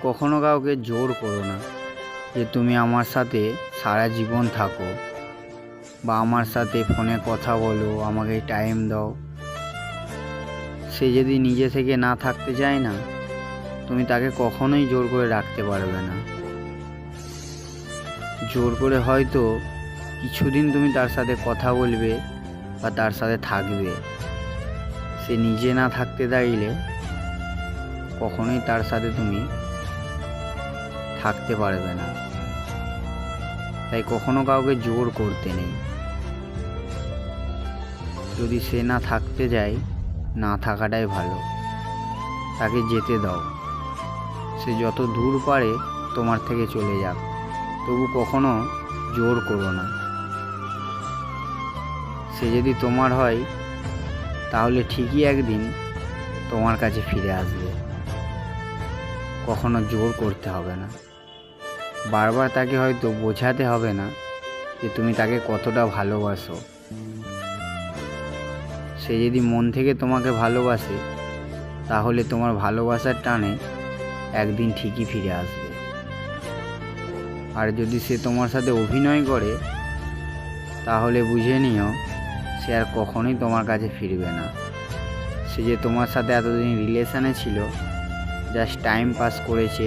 কখনো কাউকে জোর করো না যে তুমি আমার সাথে সারা জীবন থাকো, বা আমার সাথে ফোনে কথা বলো, আমাকে টাইম দাও। সে যদি নিজে থেকে না থাকতে চায় না, তুমি তাকে কখনোই জোর করে রাখতে পারবে না। জোর করে হয়তো কিছুদিন তুমি তার সাথে কথা বলবে বা তার সাথে থাকবে, সে নিজে না থাকতে চাইলে কখনোই তার সাথে তুমি থাকতে পারবে না। তাই কখনো কাউকে জোর করতে নেই। যদি সে না থাকতে চায়, না থাকাটাই ভালো। তাকে যেতে দাও, সে যত দূর পারে তোমার থেকে চলে যাক, তবু কখনো জোর করো না। সে যদি তোমার হয় তাহলে ঠিকই একদিন তোমার কাছে ফিরে আসবে। কখনো জোর করতে হবে না। বারবার তাকে হয়তো বোঝাতে হবে না যে তুমি তাকে কতটা ভালোবাসো। সে যদি মন থেকে তোমাকে ভালোবাসে, তাহলে তোমার ভালোবাসার টানে একদিন ঠিকই ফিরে আসবে। আর যদি সে তোমার সাথে অভিনয় করে, তাহলে বুঝে নিও সে আর কখনোই তোমার কাছে ফিরবে না। সে যে তোমার সাথে এতদিন রিলেশানে ছিল, জাস্ট টাইম পাস করেছে,